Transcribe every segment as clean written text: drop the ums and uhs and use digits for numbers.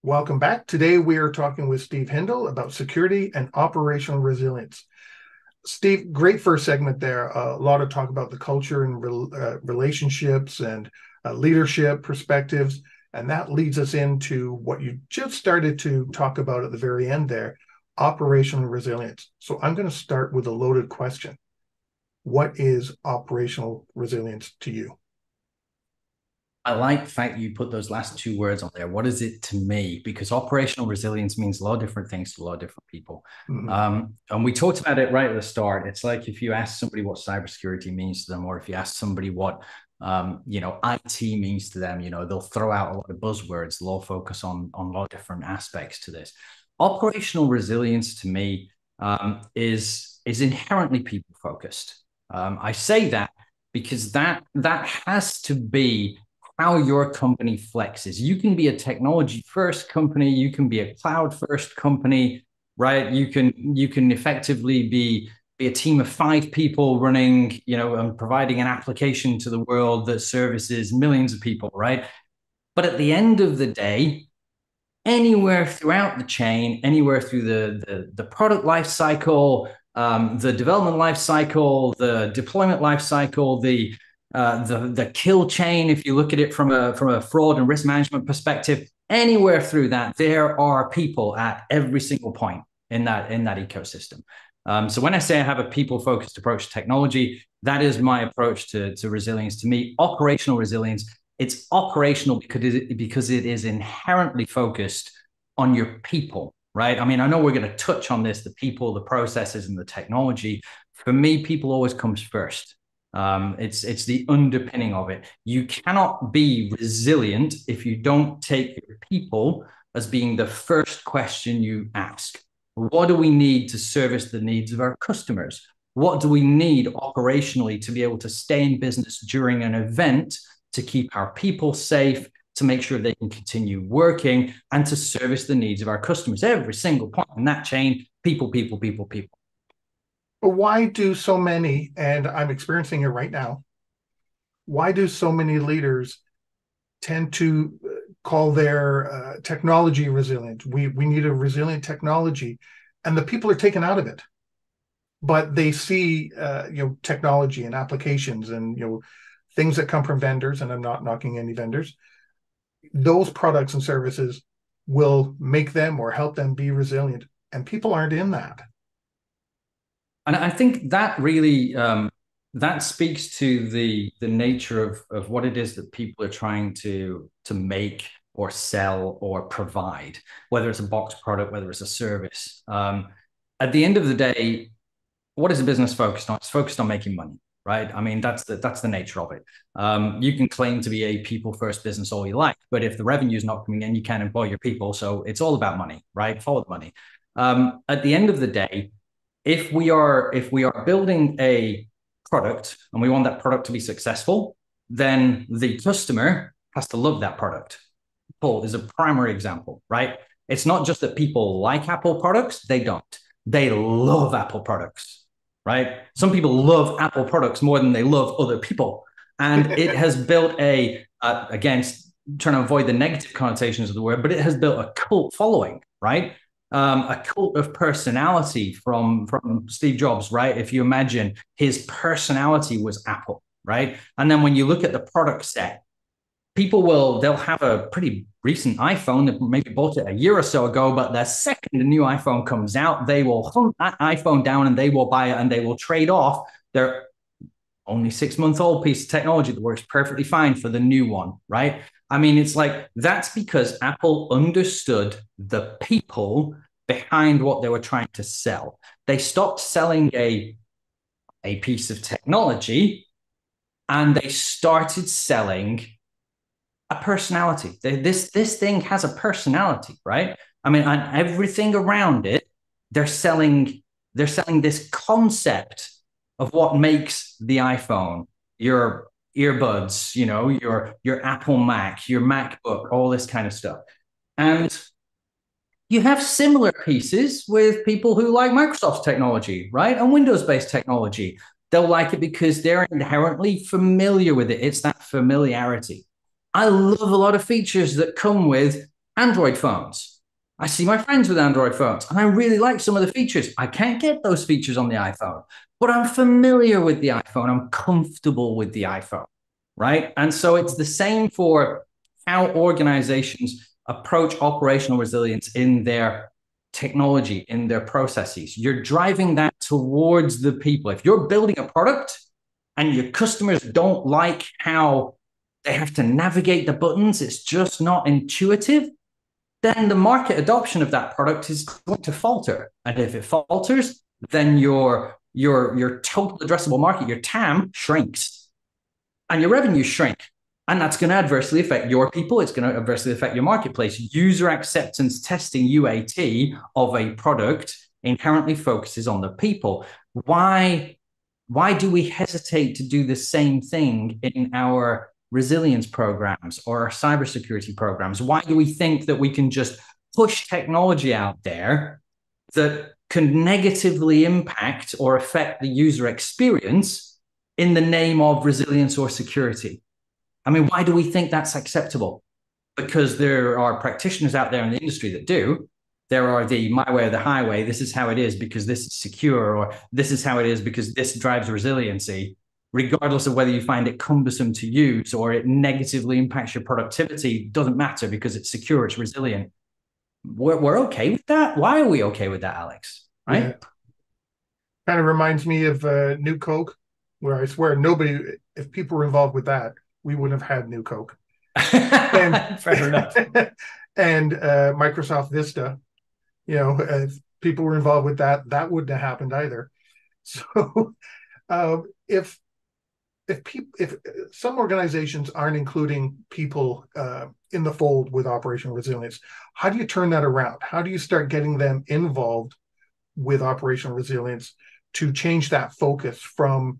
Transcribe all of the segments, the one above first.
Welcome back. Today we are talking with Steve Hindle about security and operational resilience. Steve, great first segment there. A lot of talk about the culture and relationships and leadership perspectives. And that leads us into what you just started to talk about at the very end there, operational resilience. So I'm going to start with a loaded question. What is operational resilience to you? I like the fact you put those last two words on there. What is it to me? Because operational resilience means a lot of different things to a lot of different people. Mhm. And we talked about it right at the start. It's like if you ask somebody what cybersecurity means to them, or if you ask somebody what IT means to them, they'll throw out a lot of buzzwords. They'll all focus on a lot of different aspects to this. Operational resilience to me is inherently people focused. I say that because that has to be how your company flexes. You can be a technology first company, you can be a cloud first company, right? You can effectively be a team of 5 people running, and providing an application to the world that services millions of people, right? But at the end of the day, anywhere throughout the chain, anywhere through the product life cycle, the development life cycle, the deployment life cycle, the kill chain, if you look at it from a fraud and risk management perspective, anywhere through that, there are people at every single point in that ecosystem. So when I say I have a people-focused approach to technology, that is my approach to resilience. To me, operational resilience, it's operational because it is inherently focused on your people, right? I mean, I know we're going to touch on this, the people, the processes, and the technology. For me, people always comes first. It's the underpinning of it. You cannot be resilient if you don't take your people as being the first question you ask. What do we need to service the needs of our customers? What do we need operationally to be able to stay in business during an event, to keep our people safe, to make sure they can continue working, and to service the needs of our customers? Every single point in that chain, people, people, people, people. But why do so many, and I'm experiencing it right now, why do so many leaders tend to call their technology resilient? We need a resilient technology, and the people are taken out of it. But they see technology and applications and things that come from vendors, and I'm not knocking any vendors. Those products and services will make them or help them be resilient, and people aren't in that. And I think that really that speaks to the nature of what it is that people are trying to make or sell or provide, whether it's a box product, whether it's a service. At the end of the day, what is a business focused on? It's focused on making money, right? I mean, that's the nature of it. You can claim to be a people first business all you like, but if the revenue is not coming in, you can't employ your people. So it's all about money, right? Follow the money. At the end of the day, if we are building a product and we want that product to be successful, then the customer has to love that product. Apple is a primary example, right? It's not just that people like Apple products, they don't. They love Apple products, right? Some people love Apple products more than they love other people. And it has built again, trying to avoid the negative connotations of the word, but it has built a cult following, right? A cult of personality from Steve Jobs, right? If you imagine his personality was Apple, right? And then when you look at the product set, they'll have a pretty recent iPhone that maybe bought it a year or so ago, but the second a new iPhone comes out, they will hunt that iPhone down and they will buy it and they will trade off their only 6-month-old piece of technology that works perfectly fine for the new one, right? I mean, it's like that's because Apple understood the people behind what they were trying to sell. They stopped selling a piece of technology and they started selling a personality. This thing has a personality, right? I mean, and everything around it, they're selling this concept of what makes the iPhone, your earbuds, your Apple Mac, your MacBook, all this kind of stuff. And you have similar pieces with people who like Microsoft's technology, right? And Windows-based technology. They'll like it because they're inherently familiar with it. It's that familiarity. I love a lot of features that come with Android phones. I see my friends with Android phones, and I really like some of the features. I can't get those features on the iPhone, but I'm familiar with the iPhone. I'm comfortable with the iPhone, right? And so it's the same for how organizations approach operational resilience in their technology, in their processes. You're driving that towards the people. If you're building a product and your customers don't like how they have to navigate the buttons, it's just not intuitive, then the market adoption of that product is going to falter. And if it falters, then your total addressable market, your TAM, shrinks and your revenues shrink. And that's going to adversely affect your people. It's going to adversely affect your marketplace. User acceptance testing, UAT, of a product inherently focuses on the people. Why do we hesitate to do the same thing in our resilience programs or our cybersecurity programs? Why do we think that we can just push technology out there that can negatively impact or affect the user experience in the name of resilience or security? I mean, why do we think that's acceptable? Because there are practitioners out there in the industry that do. There are the my way or the highway. This is how it is because this is secure, or this is how it is because this drives resiliency. Regardless of whether you find it cumbersome to use or it negatively impacts your productivity, doesn't matter because it's secure, it's resilient. We're okay with that. Why are we okay with that, Alex? Right? Yeah. Kind of reminds me of New Coke, where I swear nobody, if people were involved with that, we wouldn't have had New Coke. And fair enough. And Microsoft Vista, if people were involved with that, that wouldn't have happened either. So if some organizations aren't including people in the fold with operational resilience, how do you turn that around? How do you start getting them involved with operational resilience to change that focus from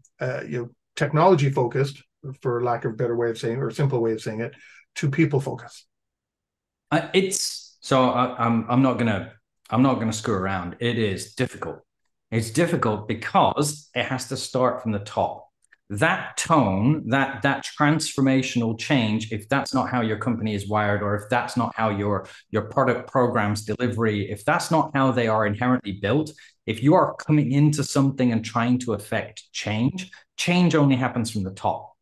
technology focused, for lack of a better way of saying, or a simple way of saying it, to people focus? I'm not gonna screw around. It is difficult. It's difficult because it has to start from the top. That tone, that transformational change, if that's not how your company is wired, or if that's not how your product programs delivery, if that's not how they are inherently built, if you are coming into something and trying to affect change, change only happens from the top.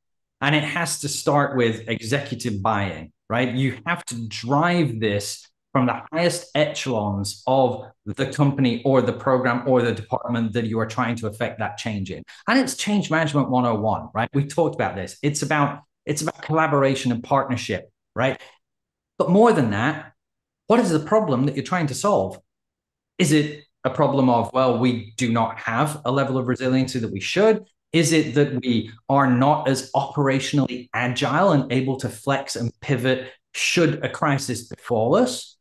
And it has to start with executive buy-in, right? You have to drive this from the highest echelons of the company or the program or the department that you are trying to affect that change in. And it's change management 101, right? We talked about this. It's about collaboration and partnership, right? But more than that, what is the problem that you're trying to solve? Is it a problem of, well, we do not have a level of resiliency that we should? Is it that we are not as operationally agile and able to flex and pivot should a crisis befall us?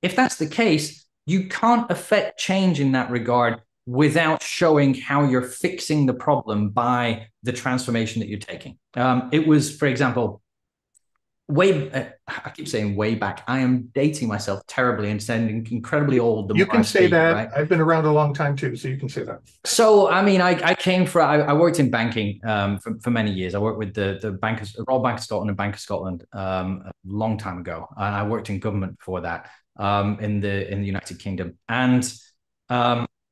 If that's the case, you can't affect change in that regard without showing how you're fixing the problem by the transformation that you're taking. It was, for example, I keep saying way back. I am dating myself terribly and sounding incredibly old. You can say that. Right? I've been around a long time too, so you can say that. So, I mean, I worked in banking for many years. I worked with the bankers, Royal Bank of Scotland and Bank of Scotland a long time ago. And I worked in government before that in the United Kingdom. And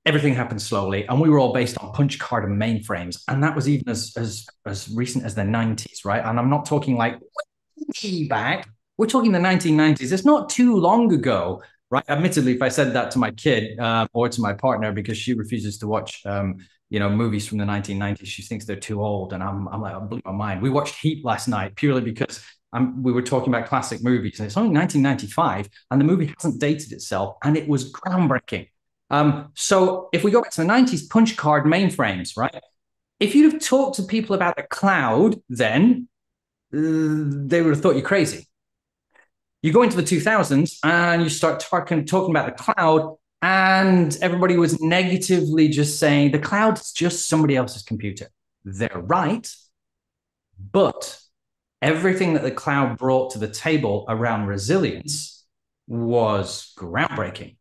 everything happened slowly. And we were all based on punch card and mainframes. And that was even as recent as the 90s, right? And I'm not talking like back. We're talking the 1990s. It's not too long ago, right? Admittedly, if I said that to my kid or to my partner because she refuses to watch, movies from the 1990s, she thinks they're too old, and I'm like, I blew my mind. We watched Heat last night purely because we were talking about classic movies, and it's only 1995, and the movie hasn't dated itself, and it was groundbreaking. So if we go back to the 90s, punch card mainframes, right? If you'd have talked to people about the cloud then, they would have thought you're crazy. You go into the 2000s and you start talking about the cloud, and everybody was negatively just saying the cloud is just somebody else's computer. They're right, but everything that the cloud brought to the table around resilience was groundbreaking.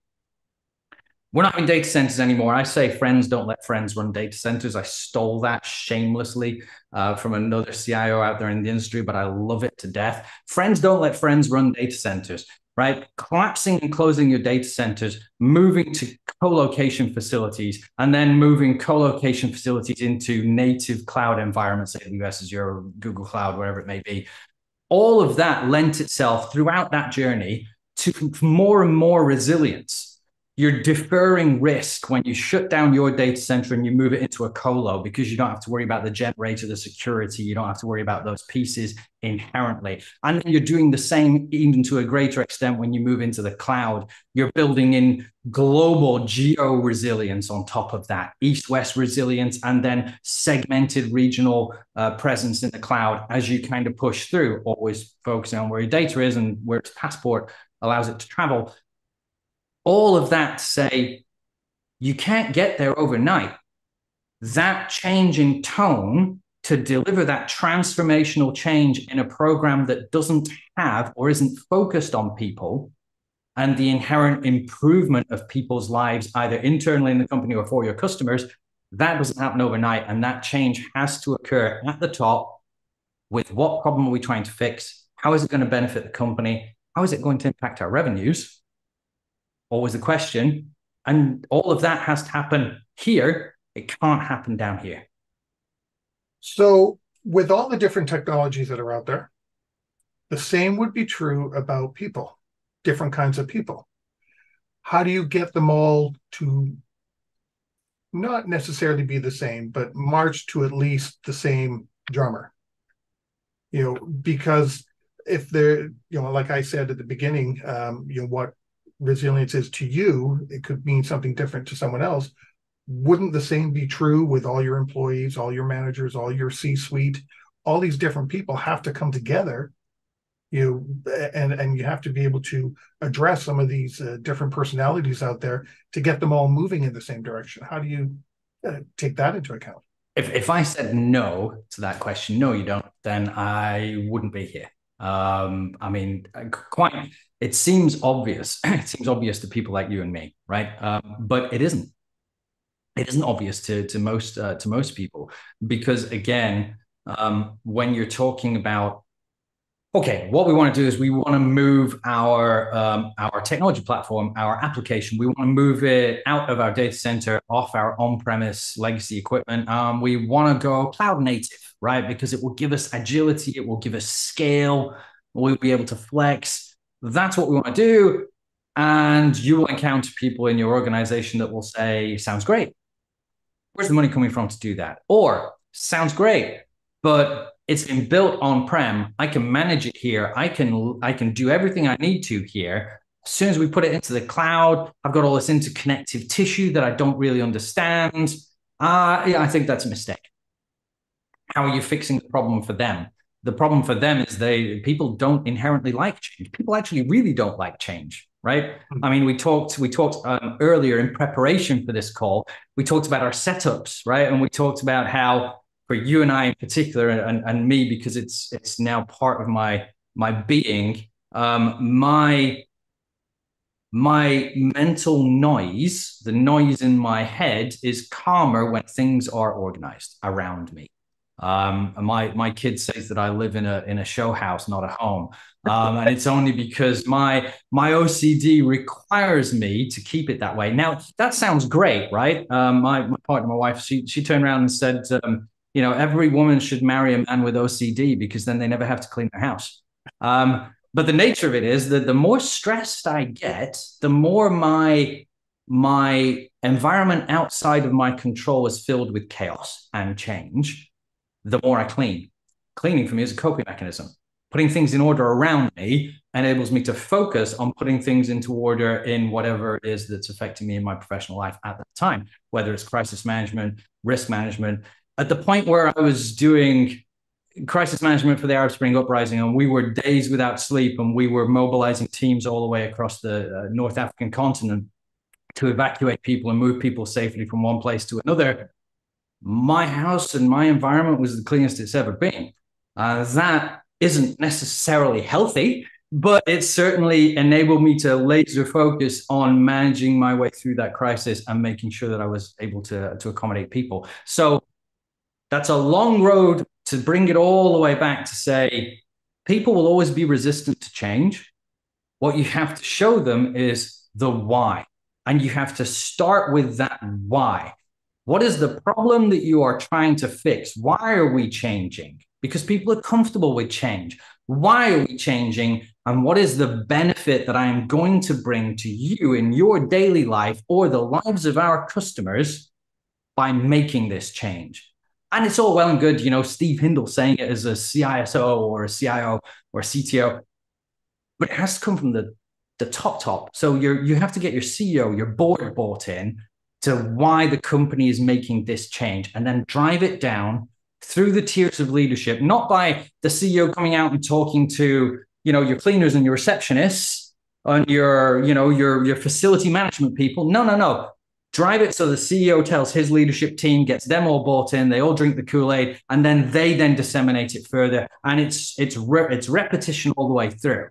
We're not in data centers anymore. I say friends don't let friends run data centers. I stole that shamelessly from another CIO out there in the industry, but I love it to death. Friends don't let friends run data centers. right? Collapsing and closing your data centers, moving to co-location facilities, and then moving co-location facilities into native cloud environments, AWS, Azure, Google Cloud, wherever it may be. All of that lent itself throughout that journey to more and more resilience. You're deferring risk when you shut down your data center and you move it into a colo, because you don't have to worry about the generator, the security. You don't have to worry about those pieces inherently. And you're doing the same even to a greater extent when you move into the cloud. You're building in global geo resilience on top of that, east-west resilience, and then segmented regional presence in the cloud as you kind of push through, always focusing on where your data is and where its passport allows it to travel. All of that to say, you can't get there overnight. That change in tone to deliver that transformational change in a program that doesn't have or isn't focused on people and the inherent improvement of people's lives, either internally in the company or for your customers, that doesn't happen overnight. And that change has to occur at the top with what problem are we trying to fix? How is it going to benefit the company? How is it going to impact our revenues? Always a question. And all of that has to happen here. It can't happen down here. So, with all the different technologies that are out there, the same would be true about people, different kinds of people. How do you get them all to not necessarily be the same, but march to at least the same drummer? Because if they're, like I said at the beginning, what resilience is to you, it could mean something different to someone else. Wouldn't the same be true with all your employees, all your managers, all your C-suite? All these different people have to come together, and you have to be able to address some of these different personalities out there to get them all moving in the same direction. How do you take that into account? If I said no to that question, no, you don't, then I wouldn't be here. I mean, quite. It seems obvious. It seems obvious to people like you and me, right? But it isn't. It isn't obvious to most people, because again, when you're talking about, okay, what we want to do is we want to move our technology platform, our application. We want to move it out of our data center, off our on-premise legacy equipment. We want to go cloud native, right? Because it will give us agility, it will give us scale, we'll be able to flex. That's what we want to do. And you will encounter people in your organization that will say, sounds great. Where's the money coming from to do that? Or, sounds great, but it's been built on-prem. I can manage it here. I can do everything I need to here. As soon as we put it into the cloud, I've got all this interconnective tissue that I don't really understand. Yeah, I think that's a mistake. How are you fixing the problem for them? The problem for them is people don't inherently like change. People actually really don't like change, right? I mean, we talked earlier in preparation for this call. We talked about our setups, right? And we talked about how, for you and I in particular, and me, because it's now part of my being, my mental noise, the noise in my head, is calmer when things are organized around me. My kid says that I live in a show house, not a home. And it's only because my OCD requires me to keep it that way. Now, that sounds great, right? My partner, my wife, she turned around and said, every woman should marry a man with OCD, because then they never have to clean their house. But the nature of it is that the more stressed I get, the more my environment outside of my control is filled with chaos and change, the more I clean. Cleaning for me is a coping mechanism. Putting things in order around me enables me to focus on putting things into order in whatever it is that's affecting me in my professional life at that time, whether it's crisis management, risk management. At the point where I was doing crisis management for the Arab Spring uprising, and we were days without sleep, and we were mobilizing teams all the way across the North African continent to evacuate people and move people safely from one place to another, my house and my environment was the cleanest it's ever been. That isn't necessarily healthy, but it certainly enabled me to laser focus on managing my way through that crisis and making sure that I was able to accommodate people. So that's a long road to bring it all the way back to say, people will always be resistant to change. What you have to show them is the why. And you have to start with that why. What is the problem that you are trying to fix? Why are we changing? Because people are comfortable with change. Why are we changing? And what is the benefit that I am going to bring to you in your daily life or the lives of our customers by making this change? And it's all well and good, Steve Hindle saying it as a CISO or a CIO or a CTO, but it has to come from the top. So you have to get your CEO, your board bought in to why the company is making this change, and then drive it down through the tiers of leadership, not by the CEO coming out and talking to your cleaners and your receptionists and your facility management people. No. Drive it so the CEO tells his leadership team, gets them all bought in, they all drink the Kool-Aid, and then they disseminate it further. And it's repetition all the way through.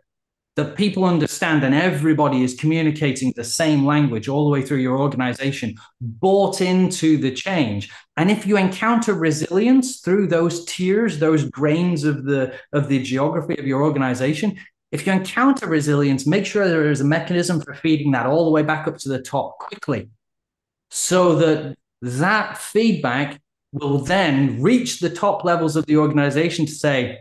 That people understand and everybody is communicating the same language all the way through your organization, bought into the change. And if you encounter resilience through those tiers, those grains of the geography of your organization, if you encounter resilience, make sure there is a mechanism for feeding that all the way back up to the top quickly, so that feedback will then reach the top levels of the organization to say,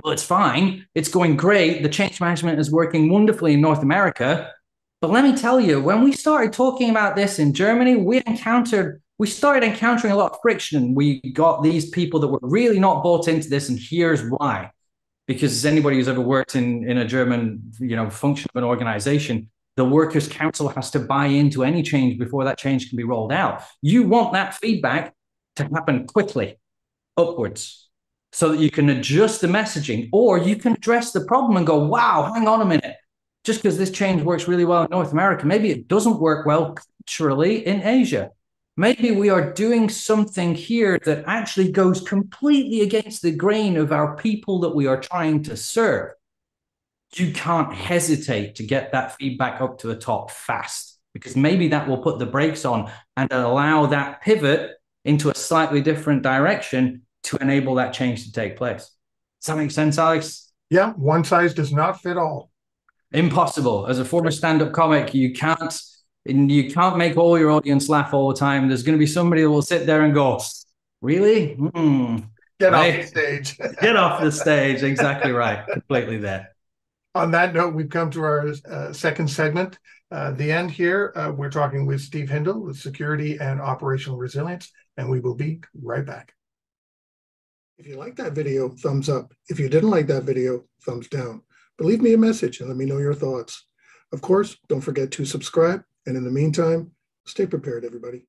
well, it's fine. It's going great. The change management is working wonderfully in North America. But let me tell you, when we started talking about this in Germany, we started encountering a lot of friction. We got these people that were really not bought into this, and here's why. Because anybody who's ever worked in a German, function of an organization, the workers' council has to buy into any change before that change can be rolled out. You want that feedback to happen quickly, upwards, so that you can adjust the messaging, or you can address the problem and go, wow, hang on a minute. Just because this change works really well in North America, maybe it doesn't work well culturally in Asia. Maybe we are doing something here that actually goes completely against the grain of our people that we are trying to serve. You can't hesitate to get that feedback up to the top fast, because maybe that will put the brakes on and allow that pivot into a slightly different direction to enable that change to take place. Does that make sense, Alex? Yeah, one size does not fit all. Impossible. As a former stand-up comic, you can't make all your audience laugh all the time. There's going to be somebody that will sit there and go, really? Get off the stage. Get off the stage. Exactly right. Completely there. On that note, we've come to our second segment. The end here, we're talking with Steve Hindle with Security and Operational Resilience, and we will be right back. If you liked that video, thumbs up. If you didn't like that video, thumbs down. But leave me a message and let me know your thoughts. Of course, don't forget to subscribe. And in the meantime, stay prepared, everybody.